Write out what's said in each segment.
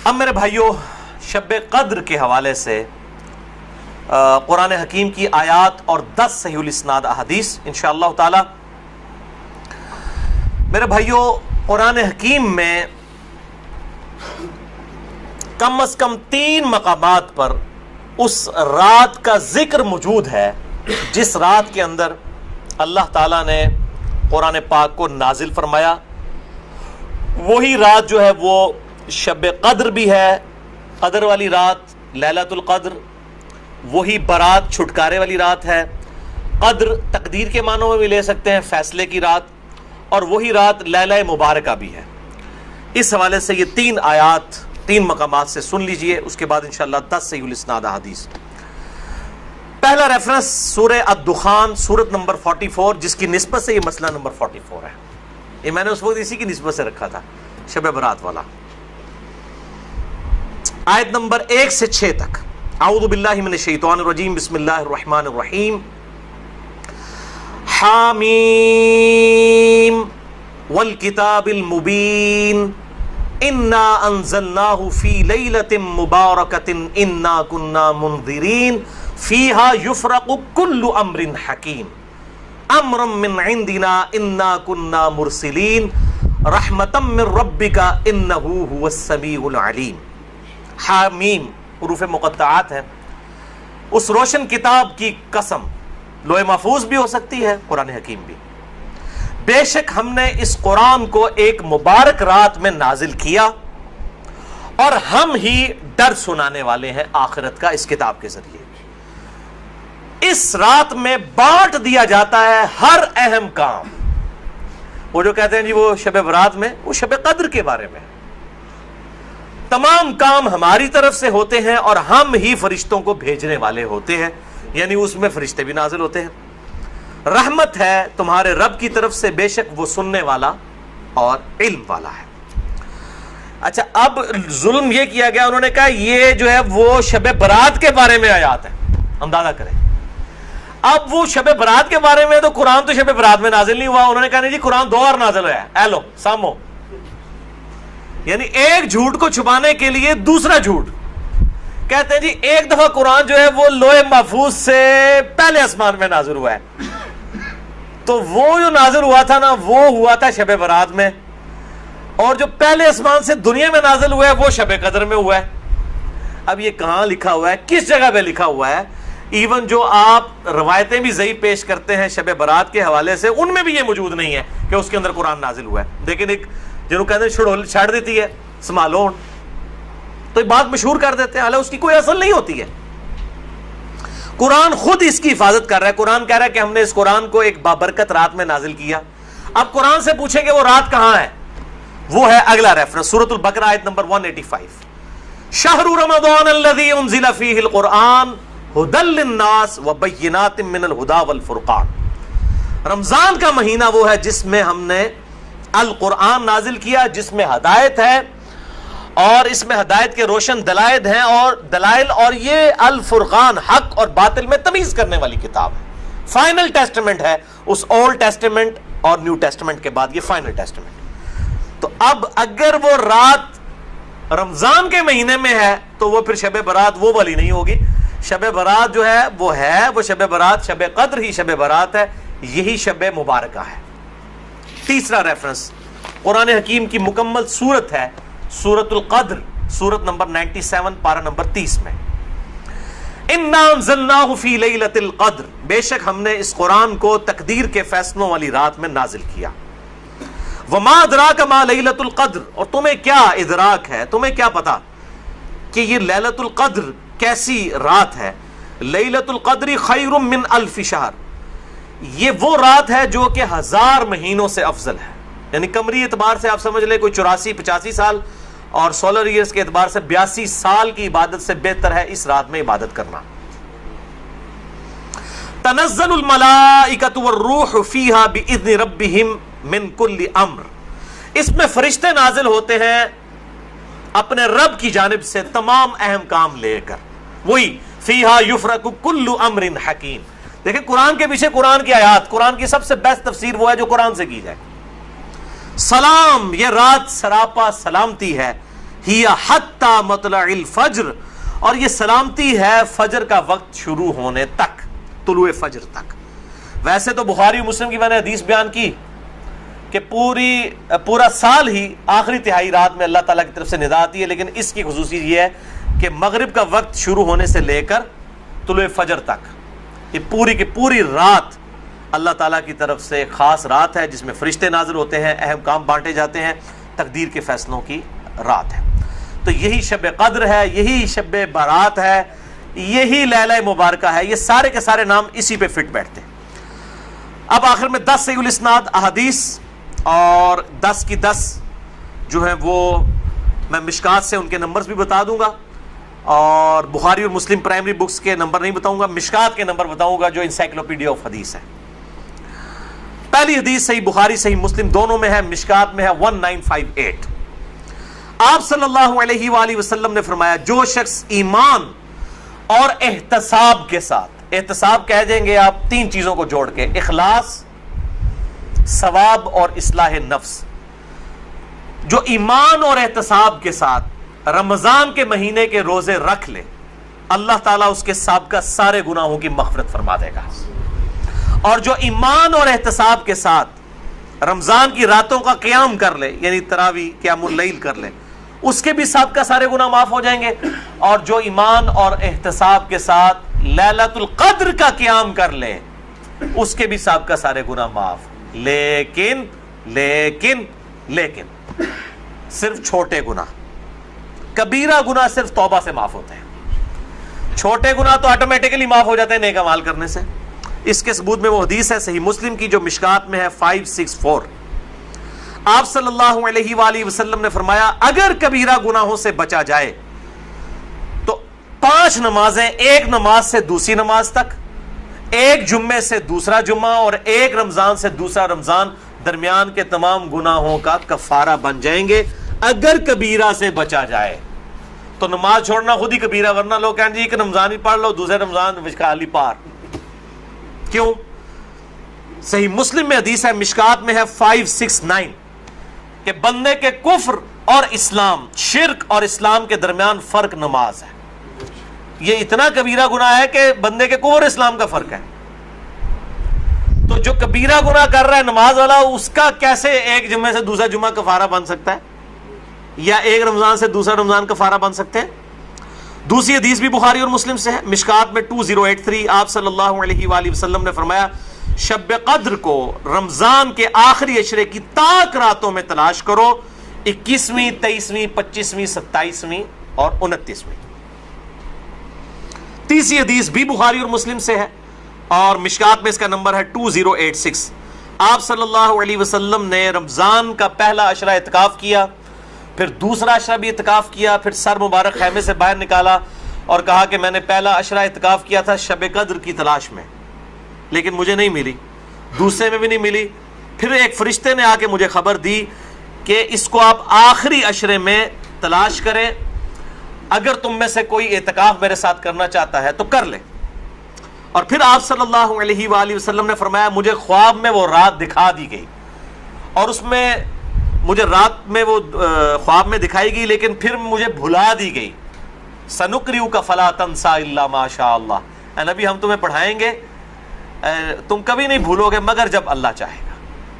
اب میرے بھائیوں، شب قدر کے حوالے سے قرآن حکیم کی آیات اور 10 صحیح الاسناد احادیث انشاءاللہ تعالی. میرے بھائیوں، قرآن حکیم میں کم از کم 3 مقامات پر اس رات کا ذکر موجود ہے جس رات کے اندر اللہ تعالیٰ نے قرآن پاک کو نازل فرمایا. وہی رات جو ہے وہ شب قدر بھی ہے، قدر والی رات، لیلۃ القدر. وہی برات، چھٹکارے والی رات ہے. قدر تقدیر کے معنوں میں بھی لے سکتے ہیں، فیصلے کی رات. اور وہی رات لیلہ مبارکہ بھی ہے. اس حوالے سے یہ 3 آیات 3 مقامات سے سن لیجئے، اس کے بعد انشاءاللہ 10 صحیح الاسناد احادیث. پہلا ریفرنس سورہ الدخان، سورت نمبر 44، جس کی نسبت سے یہ مسئلہ نمبر 44 ہے. یہ میں نے اس وقت اسی کی نسبت سے رکھا تھا، شب برات والا. آیت نمبر 1 سے 6 تک. اعوذ باللہ من الشیطان الرجیم، بسم اللہ الرحمن الرحیم. حامیم والکتاب المبین انا انزلناہ فی لیلۃ مبارکۃ انا کنا منذرین فیہا یفرق کل امر حکیم امرا من عندنا انا کنا مرسلین رحمتا من ربک انہ هو السمیع العلیم. حامیم حروف مقطعات ہیں. اس روشن کتاب کی قسم، لوح محفوظ بھی ہو سکتی ہے، قرآن حکیم بھی. بے شک ہم نے اس قرآن کو ایک مبارک رات میں نازل کیا اور ہم ہی ڈر سنانے والے ہیں آخرت کا اس کتاب کے ذریعے. اس رات میں بانٹ دیا جاتا ہے ہر اہم کام. وہ جو کہتے ہیں جی وہ شب برات میں، وہ شب قدر کے بارے میں تمام کام ہماری طرف سے ہوتے ہیں اور ہم ہی فرشتوں کو بھیجنے والے ہوتے ہیں، یعنی اس میں فرشتے بھی نازل ہوتے ہیں. رحمت ہے تمہارے رب کی طرف سے، بے شک وہ سننے والا اور علم والا ہے. اچھا، اب ظلم یہ کیا گیا، انہوں نے کہا یہ جو ہے وہ شب برات کے بارے میں آیات ہے. اندازہ کریں، اب وہ شب برات کے بارے میں، تو قرآن تو شب برات میں نازل نہیں ہوا. انہوں نے کہا نہیں جی قرآن 2 بار نازل ہوا ہے. ایلو سامو، یعنی ایک جھوٹ کو چھپانے کے لیے دوسرا جھوٹ. کہتے ہیں جی ایک دفعہ قرآن جو ہے وہ لوح محفوظ سے پہلے آسمان میں نازل ہوا ہے، تو وہ جو نازل ہوا تھا نا وہ ہوا تھا شب برات میں، اور جو پہلے آسمان سے دنیا میں نازل ہوا ہے وہ شب قدر میں ہوا ہے. اب یہ کہاں لکھا ہوا ہے، کس جگہ پہ لکھا ہوا ہے؟ ایون جو آپ روایتیں بھی ضعیف پیش کرتے ہیں شب برات کے حوالے سے، ان میں بھی یہ موجود نہیں ہے کہ اس کے اندر قرآن نازل ہوا ہے. لیکن ایک جنہوں کہتے ہیں چھڑ دیتی ہے سمالون، تو یہ بات مشہور کر دیتے ہیں، حالانکہ اس کی کوئی اصل نہیں ہوتی ہے. قرآن خود اس کی حفاظت کر رہا ہے. قرآن کہہ رہا ہے کہ ہم نے اس قرآن کو ایک بابرکت رات میں نازل کیا. اب قرآن سے پوچھیں کہ وہ رات کہاں ہے، وہ ہے اگلا ریفرنس سورۃ البقرہ آیت نمبر 185. شہر رمضان الذی انزل فیہ القرآن ھدی للناس وبینات من الھدی والفرقان. رمضان کا مہینہ وہ ہے جس میں ہم نے القرآن نازل کیا، جس میں ہدایت ہے اور اس میں ہدایت کے روشن دلائل ہیں اور دلائل، اور یہ الفرقان حق اور باطل میں تمیز کرنے والی کتاب ہے. فائنل ٹیسٹمنٹ ہے، اس اولڈ ٹیسٹمنٹ اور نیو ٹیسٹمنٹ کے بعد یہ فائنل ٹیسٹمنٹ. تو اب اگر وہ رات رمضان کے مہینے میں ہے تو وہ پھر شب برات وہ والی نہیں ہوگی. شب برات جو ہے وہ شب برات، شب قدر ہی شب برات ہے، یہی شب مبارکہ ہے. تیسرا ریفرنس قرآن حکیم کی مکمل سورت ہے، سورۃ القدر، سورت نمبر 97 پارہ نمبر 30 میں. انا انزلناہ فی لیلۃ القدر، بے شک ہم نے اس قرآن کو تقدیر کے فیصلوں والی رات میں نازل کیا. وما ادراک ما لیلۃ القدر، اور تمہیں کیا ادراک ہے، تمہیں کیا پتا کہ یہ لیلۃ القدر کیسی رات ہے. لیلۃ القدر خیر من الف شہر، یہ وہ رات ہے جو کہ 1000 مہینوں سے افضل ہے. یعنی قمری اعتبار سے آپ سمجھ لیں کوئی 84-85 سال، اور سولر ایئرز کے اعتبار سے 82 سال کی عبادت سے بہتر ہے اس رات میں عبادت کرنا. تنزل الملائکۃ والروح فیہا باذن ربہم من کل امر، اس میں فرشتے نازل ہوتے ہیں اپنے رب کی جانب سے تمام اہم کام لے کر. وہی فیہا یفرق کل امر حکیم. دیکھیں قرآن کے پیچھے قرآن کی آیات، قرآن کی سب سے بیسٹ تفسیر وہ ہے جو قرآن سے کی جائے. سلام، یہ رات سراپا سلامتی ہے، ہی حتی مطلع الفجر، اور یہ سلامتی ہے فجر کا وقت شروع ہونے تک، طلوع فجر تک۔ ویسے تو بخاری و مسلم کی میں نے حدیث بیان کی کہ پورا سال ہی آخری تہائی رات میں اللہ تعالیٰ کی طرف سے ندا آتی ہے، لیکن اس کی خصوصیت یہ ہے کہ مغرب کا وقت شروع ہونے سے لے کر طلوع فجر تک یہ پوری کی پوری رات اللہ تعالیٰ کی طرف سے ایک خاص رات ہے جس میں فرشتے نازل ہوتے ہیں، اہم کام بانٹے جاتے ہیں، تقدیر کے فیصلوں کی رات ہے۔ تو یہی شب قدر ہے، یہی شب برات ہے، یہی لیلہ مبارکہ ہے، یہ سارے کے سارے نام اسی پہ فٹ بیٹھتے ہیں۔ اب آخر میں 10 صحیح الاسناد احادیث اور 10 کی 10 جو ہیں وہ میں مشکات سے ان کے نمبرز بھی بتا دوں گا، اور بخاری اور مسلم پرائمری بکس کے نمبر نہیں بتاؤں گا، مشکات کے نمبر بتاؤں گا جو انسائکلوپیڈیا آف حدیث ہے۔ پہلی حدیث صحیح بخاری صحیح مسلم دونوں میں ہے، مشکات میں ہے 1958۔ آپ صلی اللہ علیہ وآلہ وسلم نے فرمایا جو شخص ایمان اور احتساب کے ساتھ، احتساب کہہ دیں گے آپ 3 چیزوں کو جوڑ کے، اخلاص، ثواب اور اصلاح نفس، جو ایمان اور احتساب کے ساتھ رمضان کے مہینے کے روزے رکھ لے، اللہ تعالیٰ اس کے سابقہ سارے گناہوں کی مغفرت فرما دے گا۔ اور جو ایمان اور احتساب کے ساتھ رمضان کی راتوں کا قیام کر لے، یعنی تراویح قیام اللیل کر لے، اس کے بھی سابقہ سارے گناہ معاف ہو جائیں گے۔ اور جو ایمان اور احتساب کے ساتھ لیلۃ القدر کا قیام کر لے، اس کے بھی سابقہ سارے گناہ معاف، لیکن صرف چھوٹے گناہ، کبیرہ گناہ صرف توبہ سے معاف ہوتے ہیں، چھوٹے گناہ تو آٹومیٹکلی معاف ہو جاتے ہیں نیک اعمال کرنے سے۔ اس کے ثبوت میں وہ حدیث ہے صحیح مسلم کی جو مشکات میں ہے 564۔ آپ صلی اللہ علیہ وآلہ وسلم نے فرمایا اگر کبیرہ گناہوں سے بچا جائے تو 5 نمازیں، ایک نماز سے دوسری نماز تک، ایک جمعے سے دوسرا جمعہ، اور ایک رمضان سے دوسرا رمضان، درمیان کے تمام گناہوں کا کفارہ بن جائیں گے اگر کبیرہ سے بچا جائے۔ تو نماز چھوڑنا خود ہی کبیرہ، ورنہ لوگ کہیں جی کہ رمضان ہی پڑھ لو، دوسرے رمضان وشکالی پار، کیوں؟ صحیح مسلم میں حدیث ہے، مشکات میں ہے 569 کہ بندے کے کفر اور اسلام، شرک اور اسلام کے درمیان فرق نماز ہے۔ یہ اتنا کبیرہ گناہ ہے کہ بندے کے کفر اور اسلام کا فرق ہے۔ تو جو کبیرہ گناہ کر رہا ہے نماز والا، اس کا کیسے ایک جمعے سے دوسرا جمعہ کفارہ بن سکتا ہے، یا ایک رمضان سے دوسرا رمضان کفارہ بن سکتے ہیں؟ دوسری حدیث بھی بخاری اور مسلم سے ہے، مشکات میں 2083۔ آپ صلی اللہ علیہ وآلہ وسلم نے فرمایا شب قدر کو رمضان کے آخری عشرے کی تاک راتوں میں تلاش کرو، 21ویں، 23ویں، 25ویں، 27ویں اور 29ویں۔ تیسری حدیث بھی بخاری اور مسلم سے ہے اور مشکات میں اس کا نمبر ہے 2086۔ آپ صلی اللہ علیہ وسلم نے رمضان کا پہلا عشرہ اعتکاف کیا، پھر دوسرا عشرہ بھی اعتکاف کیا، پھر سر مبارک خیمے سے باہر نکالا اور کہا کہ میں نے پہلا عشرہ اعتکاف کیا تھا شب قدر کی تلاش میں، لیکن مجھے نہیں ملی، دوسرے میں بھی نہیں ملی۔ پھر ایک فرشتے نے آ کے مجھے خبر دی کہ اس کو آپ آخری عشرے میں تلاش کریں، اگر تم میں سے کوئی اعتکاف میرے ساتھ کرنا چاہتا ہے تو کر لے۔ اور پھر آپ صلی اللہ علیہ وآلہ وسلم نے فرمایا مجھے خواب میں وہ رات دکھا دی گئی، اور اس میں مجھے رات میں وہ خواب میں دکھائی گئی لیکن پھر مجھے بھلا دی گئی۔ سنقرئک فلا تنسى الا ما شاء اللہ، اے نبی ہم تمہیں پڑھائیں گے، تم کبھی نہیں بھولو گے مگر جب اللہ چاہے گا۔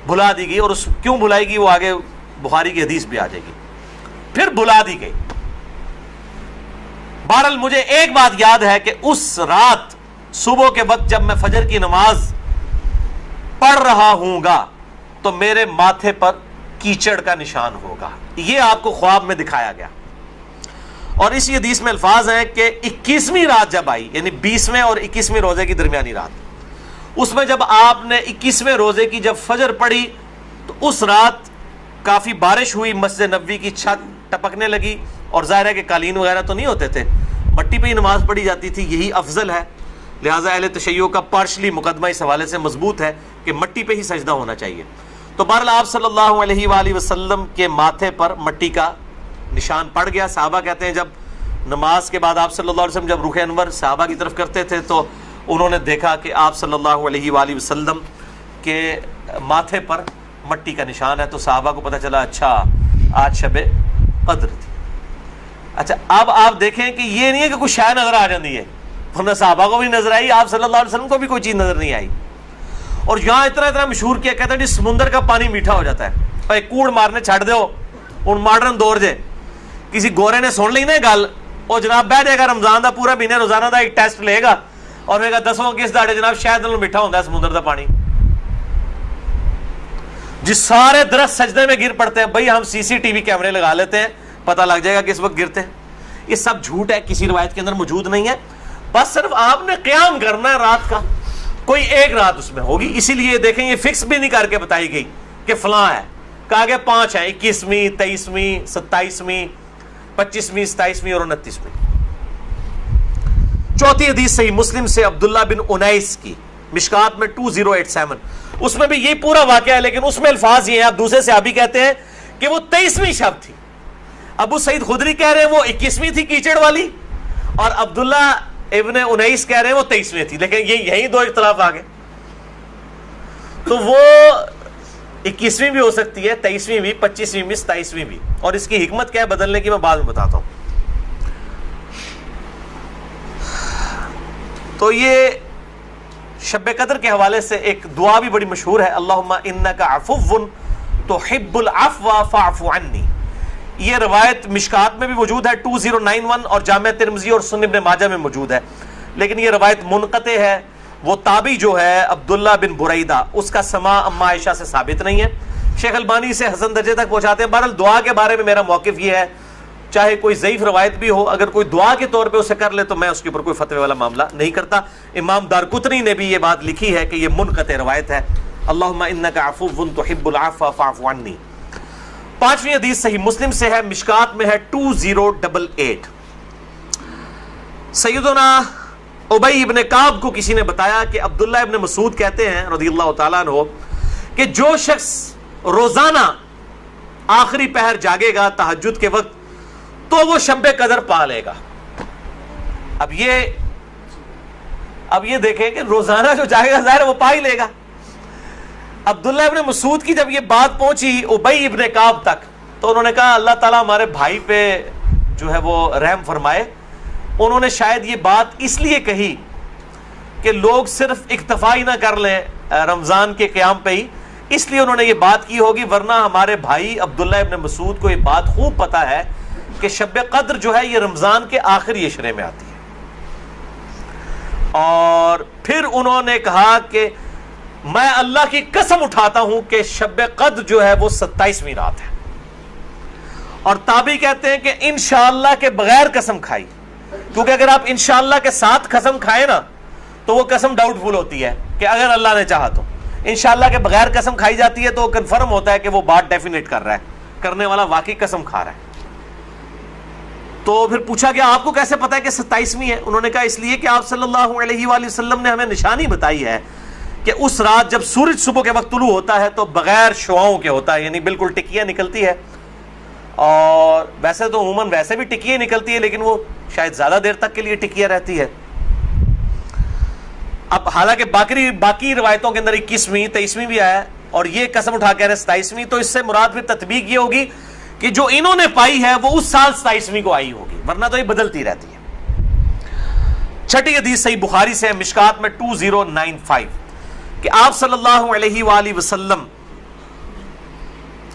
بھلا دی گئی، اور اس کیوں بھلائی گئی وہ آگے بخاری کی حدیث بھی آ جائے گی۔ پھر بھلا دی گئی۔ بہرحال مجھے ایک بات یاد ہے کہ اس رات صبح کے وقت جب میں فجر کی نماز پڑھ رہا ہوں گا تو میرے ماتھے پر کیچڑ کا نشان ہوگا، یہ آپ کو خواب میں دکھایا گیا۔ اور اسی حدیث میں الفاظ ہیں کہ 21ویں رات جب آئی، یعنی 20ویں اور 21ویں روزے کی درمیانی رات، اس میں جب آپ نے 21ویں روزے کی جب فجر پڑھی تو اس رات کافی بارش ہوئی، مسجد نبوی کی چھت ٹپکنے لگی، اور ظاہر ہے کہ قالین وغیرہ تو نہیں ہوتے تھے، مٹی پہ ہی نماز پڑھی جاتی تھی، یہی افضل ہے۔ لہٰذا اہل تشیع کا پارشلی مقدمہ اس حوالے سے مضبوط ہے کہ مٹی پہ ہی سجدہ ہونا چاہیے۔ تو بہرحال آپ صلی اللہ علیہ وآلہ وسلم کے ماتھے پر مٹی کا نشان پڑ گیا۔ صحابہ کہتے ہیں جب نماز کے بعد آپ صلی اللہ علیہ وسلم جب رخ انور صحابہ کی طرف کرتے تھے تو انہوں نے دیکھا کہ آپ صلی اللہ علیہ وآلہ وسلم کے ماتھے پر مٹی کا نشان ہے، تو صحابہ کو پتہ چلا اچھا آج شب قدر تھی۔ اچھا اب آپ دیکھیں کہ یہ نہیں ہے کہ کوئی شے نظر آ جاتی ہے، ورنہ صحابہ کو بھی نظر آئی، آپ صلی اللہ علیہ وسلم کو بھی کوئی چیز نظر نہیں آئی. اور یہاں اتنا مشہور کیا، کہتے ہیں جی سمندر کا پانی میٹھا ہو جاتا ہے، بھائی کوڑ مارنے چھڑ دو. ہوں ماڈرن دور جے کسی گورے نے سن لی نا گل، وہ جناب بہ جائے گا رمضان دا پورا مہینے روزانہ دا ایک ٹیسٹ لے گا اور کہے گا دسو کس داڑے جناب شاید نالوں میٹھا ہوتا ہے سمندر دا پانی. جی سارے درخت سجدے میں گر پڑتے ہیں، بھائی ہم سی سی ٹی وی کیمرے لگا لیتے ہیں، پتہ لگ جائے گا کس وقت گرتے ہیں. یہ سب جھوٹ ہے، کسی روایت کے اندر موجود نہیں ہے. بس صرف آپ نے قیام کرنا ہے رات کا، کوئی ایک رات اس میں ہوگی. اسی لیے دیکھیں یہ فکس بھی نہیں کر کے بتائی گئی کہ فلاں ہے، کہا گیا 5 ہیں، 21ویں 23ویں 27ویں 25ویں 27ویں اور 29ویں. چوتھی حدیث صحیح مسلم سے عبداللہ بن انیس کی، مشکات میں 2087، اس میں بھی یہی پورا واقعہ ہے، لیکن اس میں الفاظ یہ ہیں، اب دوسرے صحابی کہتے ہیں کہ وہ 23ویں شب تھی. ابو سعید خدری کہہ رہے ہیں وہ 21ویں تھی کیچڑ والی، اور عبداللہ ابن انیس کہہ رہے ہیں وہ 23ویں تھی. لیکن یہی دو اختلاف آ گئے. تو وہ 21ویں بھی ہو سکتی ہے، 23ویں بھی، 25ویں بھی، 27ویں بھی. اور اس کی حکمت کیا ہے بدلنے کی میں بعد میں بتاتا ہوں. تو یہ شب قدر کے حوالے سے ایک دعا بھی بڑی مشہور ہے، اللہم انک عفو تحب العفو فاعف عنی. یہ روایت مشکات میں بھی موجود ہے 2091 اور جامع ترمذی اور سنن ابن ماجہ میں موجود ہے، لیکن یہ روایت منقطع ہے. وہ تابعی جو ہے عبداللہ بن بریدہ، اس کا سماع اما عائشہ سے ثابت نہیں ہے. شیخ البانی سے حسن درجے تک پہنچاتے ہیں. بہرحال دعا کے بارے میں میرا موقف یہ ہے، چاہے کوئی ضعیف روایت بھی ہو، اگر کوئی دعا کے طور پہ اسے کر لے تو میں اس کے اوپر کوئی فتوی والا معاملہ نہیں کرتا. امام دارقطنی نے بھی یہ بات لکھی ہے کہ یہ منقطع روایت ہے. اللہم انک عفو تحب العفو فاعف عنی. 5ویں حدیث صحیح مسلم سے ہے، مشکات میں ہے 2088. سیدنا ابی ابن کعب کو کسی نے بتایا کہ عبداللہ ابن مسعود کہتے ہیں رضی اللہ تعالیٰ عنہ کہ جو شخص روزانہ آخری پہر جاگے گا تہجد کے وقت تو وہ شب قدر پا لے گا. اب یہ دیکھیں کہ روزانہ جو جاگے گا ظاہر وہ پا ہی لے گا. عبداللہ ابن مسعود کی جب یہ بات پہنچی ابی ابن کعب تک تو انہوں نے کہا اللہ تعالیٰ ہمارے بھائی پہ جو ہے وہ رحم فرمائے. انہوں نے شاید یہ بات اس لیے کہی کہ لوگ صرف اکتفا ہی نہ کر لیں رمضان کے قیام پہ ہی، اس لیے انہوں نے یہ بات کی ہوگی، ورنہ ہمارے بھائی عبداللہ ابن مسعود کو یہ بات خوب پتہ ہے کہ شب قدر جو ہے یہ رمضان کے آخری عشرے میں آتی ہے. اور پھر انہوں نے کہا کہ میں اللہ کی قسم اٹھاتا ہوں کہ شب قدر جو ہے وہ 27ویں رات ہے. اور تابعی کہتے ہیں کہ انشاءاللہ کے بغیر قسم کھائی، کیونکہ اگر آپ انشاءاللہ کے ساتھ قسم کھائیں نا تو وہ قسم ڈاؤٹ فل ہوتی ہے کہ اگر اللہ نے چاہا تو. انشاءاللہ کے بغیر قسم کھائی جاتی ہے تو کنفرم ہوتا ہے کہ وہ بات ڈیفینیٹ کر رہا ہے، کرنے والا واقعی قسم کھا رہا ہے. تو پھر پوچھا گیا آپ کو کیسے پتا ہے کہ 27ویں ہے؟ انہوں نے کہا اس لیے کہ آپ صلی اللہ علیہ وآلہ وسلم نے ہمیں نشانی بتائی ہے کہ اس رات جب سورج صبح کے وقت طلوع ہوتا ہے تو بغیر شعاؤں کے ہوتا ہے، یعنی بالکل ٹکیاں نکلتی ہے. اور ویسے تو عموماً ویسے بھی ٹکیاں نکلتی ہے، لیکن وہ شاید زیادہ دیر تک کے لیے ٹکیاں رہتی ہے. اب حالانکہ باقی روایتوں کے اندر 21ویں 23ویں بھی آیا ہے، اور یہ قسم اٹھا کے 27ویں، تو اس سے مراد پھر تطبیق یہ ہوگی کہ جو انہوں نے پائی ہے وہ اس سال 27ویں کو آئی ہوگی، ورنہ تو یہ بدلتی رہتی ہے. 6ٹھی حدیث صحیح بخاری سے ہے، مشکات میں 2095 کہ آپ صلی اللہ علیہ وآلہ وسلم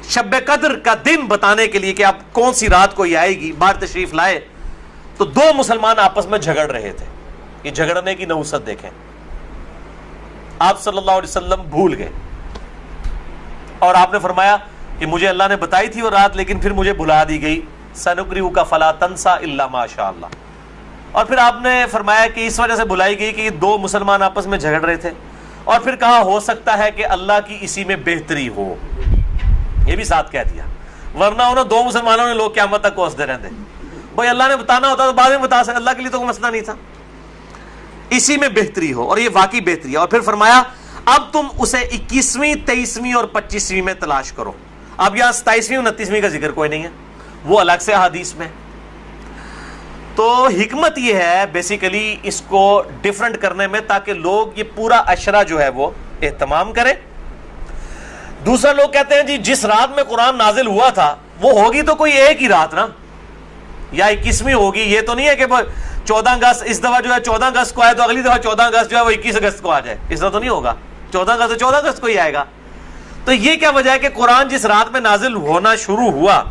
شب قدر کا دن بتانے کے لیے کہ آپ کون سی رات کو یہ آئے گی باہر تشریف لائے تو 2 مسلمان آپس میں جھگڑ رہے تھے. یہ جھگڑنے کی نحوست دیکھیں. آپ صلی اللہ علیہ وسلم بھول گئے اور آپ نے فرمایا کہ مجھے اللہ نے بتائی تھی وہ رات لیکن پھر مجھے بھلا دی گئی، سنقرئک فلا تنسى الا ما شاء اللہ. اور پھر آپ نے فرمایا کہ اس وجہ سے بھلائی گئی کہ یہ 2 مسلمان آپس میں جھگڑ رہے تھے، اور پھر کہا ہو سکتا ہے کہ اللہ کی اسی میں بہتری ہو، یہ بھی ساتھ کہہ دیا، ورنہ انہوں 2 مسلمانوں نے لوگ قیامت تک کوستے رہتے. بھائی اللہ نے بتانا ہوتا تو بعد میں بتا سکتے، اللہ کے لیے تو کوئی مسئلہ نہیں تھا، اسی میں بہتری ہو، اور یہ واقعی بہتری ہے. اور پھر فرمایا اب تم اسے 21ویں 23ویں اور 25ویں میں تلاش کرو. اب یہاں 27ویں 29ویں کا ذکر کوئی نہیں ہے، وہ الگ سے حدیث میں. تو حکمت یہ ہے بیسیکلی اس کو ڈیفرنٹ کرنے میں تاکہ لوگ یہ پورا عشرہ جو ہے وہ اہتمام کریں. دوسرا لوگ کہتے ہیں جی جس رات میں قرآن نازل ہوا تھا وہ ہوگی تو کوئی ایک ہی رات نا، یا 21ویں ہوگی. یہ تو نہیں ہے کہ 14 اگست اس دفعہ جو ہے 14 اگست کو آئے تو اگلی دفعہ 14 اگست جو ہے وہ 21 اگست کو آ جائے. اس طرح تو نہیں ہوگا. 14 اگست تو 14 اگست کو ہی آئے گا. تو یہ کیا وجہ ہے کہ قرآن جس رات میں نازل ہونا شروع ہوا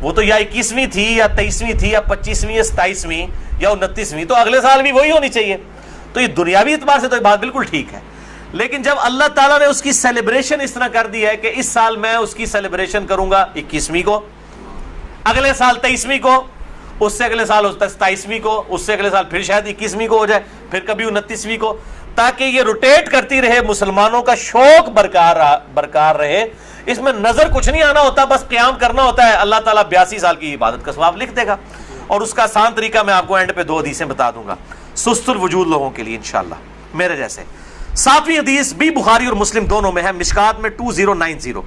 وہ تو یا 21ویں تھی یا 23ویں تھی یا 25ویں یا 27ویں یا 29ویں, تو اگلے سال بھی وہی ہونی چاہیے. تو یہ دنیاوی اعتبار سے تو یہ بات بالکل ٹھیک ہے. لیکن جب اللہ تعالیٰ نے اس کی سیلیبریشن اس طرح کر دی ہے کہ اس سال میں اس کی سیلیبریشن کروں گا 21ویں کو, اگلے سال 23ویں کو, اس سے اگلے سال 27ویں کو, اس سے اگلے سال پھر شاید 21ویں کو ہو جائے, پھر کبھی 29ویں کو, تاکہ یہ روٹیٹ کرتی رہے, مسلمانوں کا شوق برقرار رہے. اس میں نظر کچھ نہیں آنا ہوتا, بس قیام کرنا ہوتا ہے. اللہ تعالیٰ 82 سال کی عبادت کا ثواب لکھ دے گا. اور اس کا آسان طریقہ میں آپ کو اینڈ پہ 2 حدیثیں بتا دوں گا سست الوجود لوگوں کے لیے انشاءاللہ میرے جیسے. 7ویں حدیث بھی بخاری اور مسلم دونوں میں ہے, مشکات میں 2090.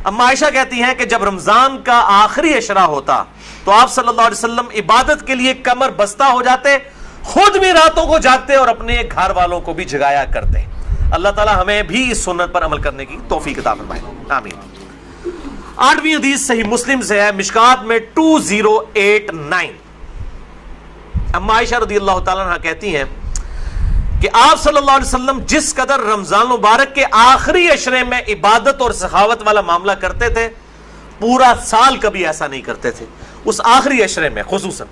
اما عائشہ کہتی ہیں کہ جب رمضان کا آخری عشرہ ہوتا تو آپ صلی اللہ علیہ وسلم عبادت کے لیے کمر بستہ ہو جاتے, خود بھی راتوں کو جاگتے اور اپنے گھر والوں کو بھی جگایا کرتے. اللہ تعالی ہمیں بھی اس سنت پر عمل کرنے کی توفیق عطا فرمائے, آمین. 8ویں حدیث صحیح مسلم سے ہے, مشکات میں 2089. اما عائشہ رضی اللہ تعالیٰ عنہ کہتی ہیں کہ آپ صلی اللہ علیہ وسلم جس قدر رمضان مبارک کے آخری عشرے میں عبادت اور سخاوت والا معاملہ کرتے تھے, پورا سال کبھی ایسا نہیں کرتے تھے, اس آخری عشرے میں خصوصاً.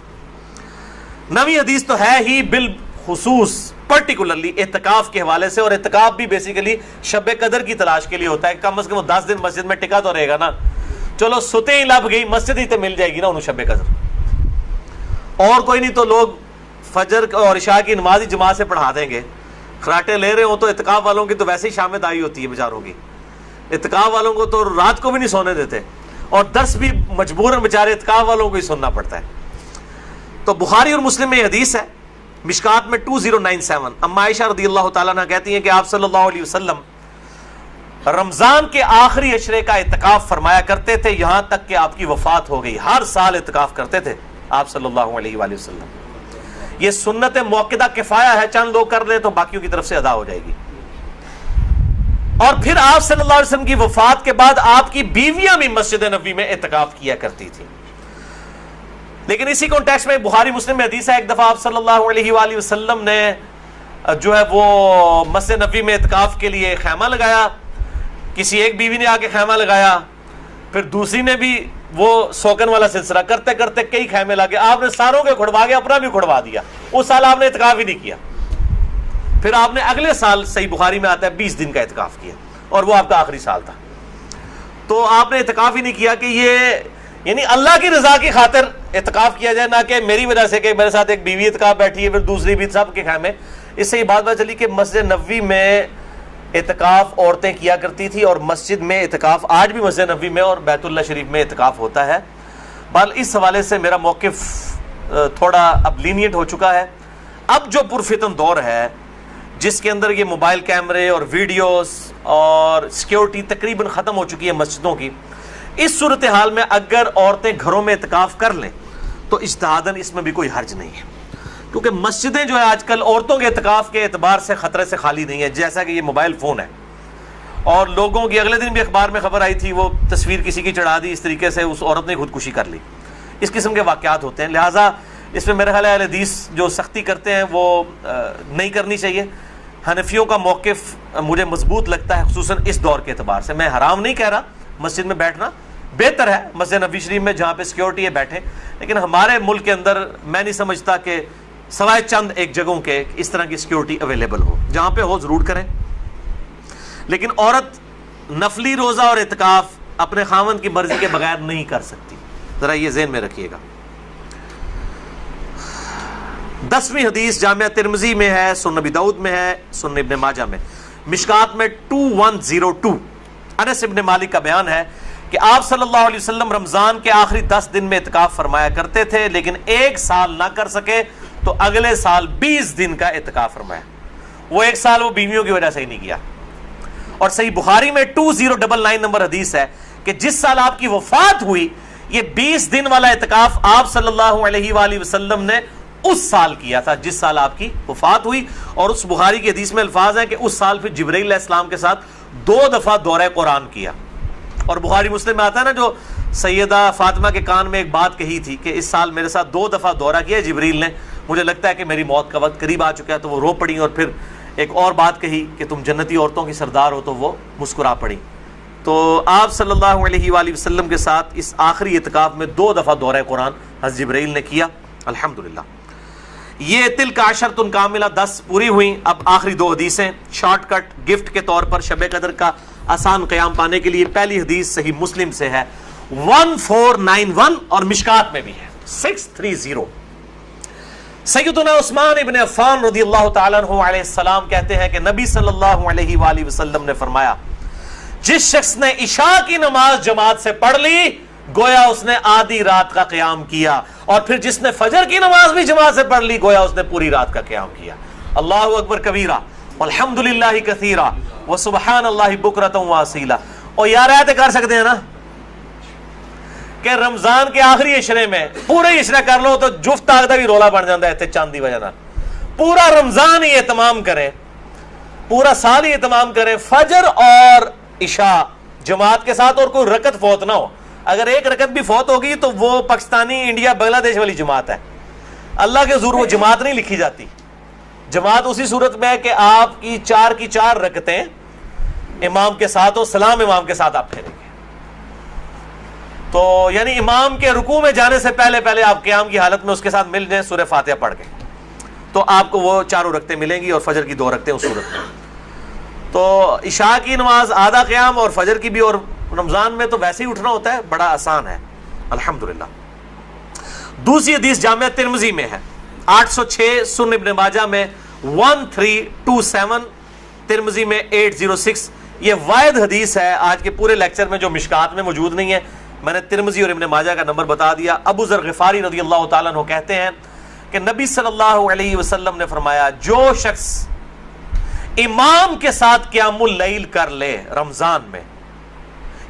9ویں حدیث تو ہے ہی بالخصوص پرٹیکولرلی اعتکاف کے حوالے سے, اور اعتکاف بھی بیسیکلی شب قدر کی تلاش کے لیے ہوتا ہے. کم از کم 10 دن مسجد میں ٹکا تو رہے گا نا. چلو ستے ہی لب گئی, مسجد ہی تو مل جائے گی نا انہوں شب قدر, اور کوئی نہیں تو لوگ فجر اور عشاء کی نماز ہی جماعت سے پڑھا دیں گے. خراٹے لے رہے ہوں تو اعتکاف والوں کی تو ویسے ہی شامت آئی ہوتی ہے بیچاروں کی. اعتکاف والوں کو تو رات کو بھی نہیں سونے دیتے, اور درس بھی مجبوراً بیچارے اعتکاف والوں کو ہی سننا پڑتا ہے. تو بخاری اور مسلم میں حدیث ہے, مشکات میں 2097. اما عائشہ رضی اللہ تعالیٰ عنہ کہتی ہیں کہ آپ صلی اللہ علیہ وسلم رمضان کے آخری عشرے کا اعتکاف فرمایا کرتے تھے یہاں تک کہ آپ کی وفات ہو گئی. ہر سال اعتکاف کرتے تھے آپ صلی اللہ علیہ وآلہ وسلم. یہ سنت موقدہ کفایہ ہے, چند لوگ کر لیں تو باقیوں کی طرف سے ادا ہو جائے گی. اور پھر آپ صلی اللہ علیہ وسلم کی وفات کے بعد آپ کی بیویاں بھی مسجد نبوی میں اعتکاف کیا کرتی تھیں. لیکن اسی کانٹیکسٹ میں بخاری مسلم میں حدیث ہے, ایک دفعہ آپ صلی اللہ علیہ وآلہ وسلم نے جو ہے وہ مسجد نبوی میں اعتکاف کے لیے خیمہ لگایا. کسی ایک بیوی نے آ کے خیمہ لگایا, پھر دوسری نے بھی وہ سوکن والا سلسلہ کرتے کرتے کئی خیمے لگے. آپ نے ساروں کے کھڑوا کے اپنا بھی کھڑوا دیا. اس سال آپ نے اعتکاف ہی نہیں کیا. پھر آپ نے اگلے سال صحیح بخاری میں آتا ہے 20 دن کا اعتکاف کیا, اور وہ آپ کا آخری سال تھا. تو آپ نے اعتکاف ہی نہیں کیا کہ یہ یعنی اللہ کی رضا کی خاطر اعتکاف کیا جائے, نہ کہ میری وجہ سے کہ میرے ساتھ ایک بیوی اعتکاف بیٹھی ہے پھر دوسری بھی, سب کے خیمے. اس سے یہ بات پتہ چلی کہ مسجد نبوی میں اعتکاف عورتیں کیا کرتی تھی, اور مسجد میں اعتکاف آج بھی مسجد نبوی میں اور بیت اللہ شریف میں اعتکاف ہوتا ہے. بہرحال اس حوالے سے میرا موقف تھوڑا اب لینیٹ ہو چکا ہے. اب جو پرفتن دور ہے جس کے اندر یہ موبائل کیمرے اور ویڈیوز اور سیکیورٹی تقریباً ختم ہو چکی ہے مسجدوں کی, اس صورتحال میں اگر عورتیں گھروں میں اعتکاف کر لیں تو اجتہاداً اس میں بھی کوئی حرج نہیں ہے, کیونکہ مسجدیں جو ہے آج کل عورتوں کے اعتکاف کے اعتبار سے خطرے سے خالی نہیں ہے. جیسا کہ یہ موبائل فون ہے, اور لوگوں کی اگلے دن بھی اخبار میں خبر آئی تھی, وہ تصویر کسی کی چڑھا دی, اس طریقے سے اس عورت نے خودکشی کر لی. اس قسم کے واقعات ہوتے ہیں. لہٰذا اس میں میرے خیال ہے حدیث جو سختی کرتے ہیں وہ نہیں کرنی چاہیے. حنفیوں کا موقف مجھے مضبوط لگتا ہے, خصوصاً اس دور کے اعتبار سے. میں حرام نہیں کہہ رہا, مسجد میں بیٹھنا بہتر ہے, مسجد نبوی شریف میں جہاں پہ سیکیورٹی ہے بیٹھے, لیکن ہمارے ملک کے اندر میں نہیں سمجھتا کہ سوائے چند ایک جگہوں کے اس طرح کی سیکیورٹی اویلیبل ہو. جہاں پہ ہو ضرور کریں, لیکن عورت نفلی روزہ اور اعتکاف اپنے خاوند کی مرضی کے بغیر نہیں کر سکتی. ذرا یہ ذہن میں رکھیے گا. 10ویں حدیث جامعہ ترمذی میں ہے, سنن ابی داؤد میں ہے, سنن ابن ماجہ میں, مشکات میں 2102. انس ابن مالک کا بیان ہے کہ آپ صلی اللہ علیہ وسلم رمضان کے آخری 10 دن میں اعتکاف فرمایا کرتے تھے, لیکن ایک سال نہ کر سکے تو اگلے سال 20 دن کا اعتکاف فرمایا. وہ ایک سال وہ بیویوں کی وجہ سے ہی نہیں کیا. اور صحیح بخاری میں 2099 نمبر حدیث ہے کہ جس سال آپ کی وفات ہوئی یہ 20 دن والا اعتکاف آپ صلی اللہ علیہ وآلہ وسلم نے اس سال کیا تھا جس سال آپ کی وفات ہوئی. اور اس بخاری کی حدیث میں الفاظ ہیں کہ اس سال پھر جبرائیل علیہ السلام کے ساتھ 2 دفعہ دورہ قرآن کیا. اور بخاری مسلم میں آتا ہے نا جو سیدہ فاطمہ کے کان میں ایک بات کہی تھی کہ اس سال میرے ساتھ 2 دفعہ دورہ کیا جبریل نے, مجھے لگتا ہے کہ میری موت کا وقت قریب آ چکا ہے, تو وہ رو پڑی, اور پھر ایک اور بات کہی کہ تم جنتی عورتوں کی سردار ہو, تو وہ مسکرا پڑی. تو آپ صلی اللہ علیہ وآلہ وسلم کے ساتھ اس آخری اعتکاف میں 2 دفعہ دورہ قرآن حضرت جبرائیل نے کیا الحمدللہ. یہ تلک عشرۃ کاملہ 10 پوری ہوئیں. اب آخری 2 حدیثیں شارٹ کٹ گفٹ کے طور پر شب قدر کا آسان قیام پانے کے لیے. پہلی حدیث صحیح مسلم سے ہے 1491 اور مشکات میں بھی ہے 630. سیدنا عثمان ابن عفان رضی اللہ تعالیٰ عنہ علیہ السلام کہتے ہیں کہ نبی صلی اللہ علیہ وآلہ وسلم نے فرمایا, جس شخص نے عشاء کی نماز جماعت سے پڑھ لی گویا اس نے آدھی رات کا قیام کیا, اور پھر جس نے فجر کی نماز بھی جماعت سے پڑھ لی گویا اس نے پوری رات کا قیام کیا. اللہ اکبر کبیرہ والحمدللہ کثیرہ وسبحان اللہ بکرۃ واصیلہ. اور یار ایتے کر سکتے ہیں نا کہ رمضان کے آخری عشرے میں پورے عشرہ کر لو تو جفت تاک دا بھی رولا بن جاتا ہے تے چاند دی وجہ نال. پورا رمضان ہی اہتمام کریں, پورا سال ہی اہتمام کریں, فجر اور عشاء جماعت کے ساتھ, اور کوئی رکعت فوت نہ ہو. اگر ایک رکعت بھی فوت ہوگی تو وہ پاکستانی انڈیا بنگلہ دیش والی جماعت ہے. اللہ کے حضور وہ جماعت نہیں لکھی جاتی. جماعت اسی صورت میں ہے کہ آپ کی 4 کی 4 رکعتیں امام کے ساتھ ہو, سلام امام کے ساتھ آپ پھیریں گے. تو یعنی امام کے رکوع میں جانے سے پہلے پہلے آپ قیام کی حالت میں اس کے ساتھ مل جائیں سورہ فاتحہ پڑھ کے, تو آپ کو وہ 4 رکعتیں ملیں گی, اور فجر کی 2 رکعتیں اس صورت میں. تو عشاء کی نماز آدھا قیام اور فجر کی بھی, اور رمضان میں تو ویسے ہی اٹھنا ہوتا ہے, بڑا آسان ہے الحمدللہ. دوسری حدیث جامعہ ترمذی میں ہے 806, سنن ابن ماجہ میں 1327, ترمذی میں 806. یہ واحد حدیث ہے آج کے پورے لیکچر میں جو مشکات میں موجود نہیں ہے. میں نے ترمذی اور ابن ماجہ کا نمبر بتا دیا. ابو ذر غفاری رضی اللہ تعالیٰ عنہ کہتے ہیں کہ نبی صلی اللہ علیہ وسلم نے فرمایا, جو شخص امام کے ساتھ قیام اللیل کر لے رمضان میں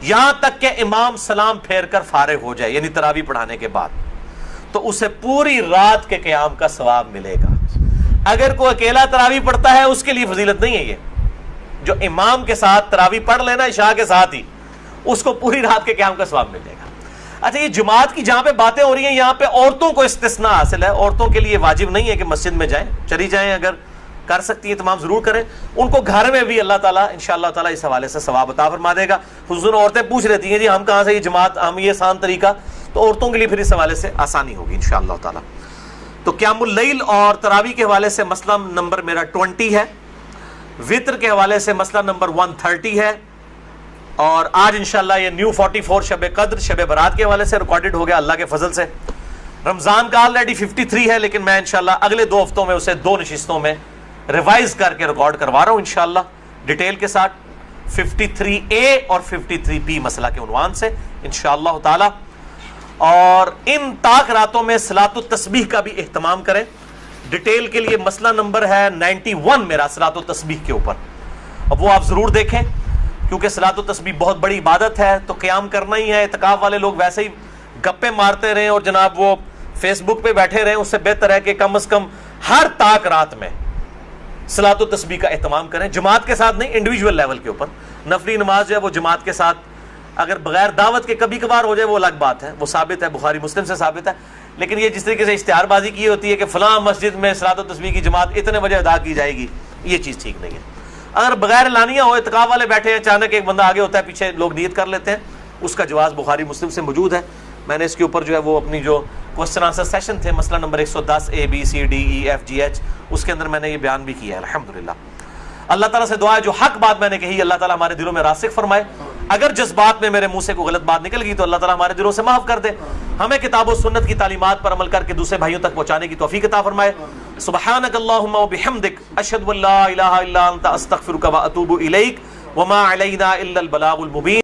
یہاں تک کہ امام سلام پھیر کر فارغ ہو جائے, یعنی تراویح پڑھانے کے بعد, تو اسے پوری رات کے قیام کا ثواب ملے گا. اگر کوئی اکیلا تراویح پڑھتا ہے اس کے لیے فضیلت نہیں ہے یہ. جو امام کے ساتھ تراویح پڑھ لینا عشاء کے ساتھ ہی, اس کو پوری رات کے قیام کا ثواب مل جائے گا. اچھا, یہ جماعت کی جہاں پہ باتیں ہو رہی ہیں یہاں پہ عورتوں کو استثناء حاصل ہے. عورتوں کے لیے واجب نہیں ہے کہ مسجد میں جائیں, چلی جائیں, اگر کر سکتی ہیں تمام ضرور کریں. ان کو گھر میں بھی اللہ تعالیٰ انشاءاللہ تعالیٰ اس حوالے سے ثواب عطا فرما دے گا. حضور عورتیں پوچھ رہتی ہیں جی ہم کہاں سے یہ جماعت, ہم یہ آسان طریقہ, تو عورتوں کے لیے پھر اس حوالے سے آسانی ہوگی انشاءاللہ تعالیٰ. تو قیام اللیل اور تراویح کے حوالے سے مسئلہ نمبر میرا 20 ہے, وطر کے حوالے سے مسئلہ نمبر 130 ہے, اور آج انشاءاللہ یہ نیو 44 شب قدر شب برات کے حوالے سے ریکارڈڈ ہو گیا اللہ کے فضل سے. رمضان کا آلریڈی 53 ہے, لیکن میں انشاءاللہ اگلے 2 ہفتوں میں اسے 2 نشستوں میں ریوائز کر کے ریکارڈ کروا رہا ہوں انشاءاللہ ڈیٹیل کے ساتھ, 53A اور 53B مسئلہ کے عنوان سے انشاءاللہ تعالی. اور ان طاق راتوں میں صلاۃ التسبیح کا بھی اہتمام کریں. ڈیٹیل کے لیے مسئلہ نمبر ہے 91 میرا صلاۃ التسبیح کے اوپر, اب وہ آپ ضرور دیکھیں کیونکہ صلاۃ التسبیح بہت بڑی عبادت ہے. تو قیام کرنا ہی ہے. اعتکاف والے لوگ ویسے ہی گپے مارتے رہیں اور جناب وہ فیس بک پہ بیٹھے رہیں, اس سے بہتر ہے کہ کم از کم ہر طاق رات میں صلاۃ التسبیح کا اہتمام کریں. جماعت کے ساتھ نہیں, انڈیویجول لیول کے اوپر. نفلی نماز جو ہے وہ جماعت کے ساتھ, اگر بغیر دعوت کے کبھی کبھار ہو جائے وہ الگ بات ہے, وہ ثابت ہے, بخاری مسلم سے ثابت ہے. لیکن یہ جس طریقے سے اشتہار بازی کی ہوتی ہے کہ فلاں مسجد میں صلاۃ التسبیح کی جماعت اتنے بجے ادا کی جائے گی, یہ چیز ٹھیک نہیں ہے. اگر بغیر اعلانیہ ہو, اعتکاف والے بیٹھے ہیں, اچانک ایک بندہ آگے ہوتا ہے, پیچھے لوگ نیت کر لیتے ہیں, اس کا جواز بخاری مسلم سے موجود ہے. میں نے اس کے اوپر جو ہے وہ اپنی جو کوسچن آنسر سیشن تھے مسئلہ نمبر 110 ABCDEFGH, اس کے اندر میں نے یہ بیان بھی کیا ہے الحمدللہ. اللہ تعالیٰ سے دعا ہے جو حق بات میں نے کہی اللہ تعالیٰ ہمارے دلوں میں راسخ فرمائے. اگر جذبات میں میرے منہ سے کوئی غلط بات نکل گئی تو اللہ تعالیٰ ہمارے دلوں سے معاف کر دے. ہمیں کتاب و سنت کی تعلیمات پر عمل کر کے دوسرے بھائیوں تک پہنچانے کی توفیق عطا فرمائے. سبحانک اللہم و بحمدک اشہد ان لا الہ الا انت استغفرک و اتوب الیک وما علینا الا البلاغ المبین.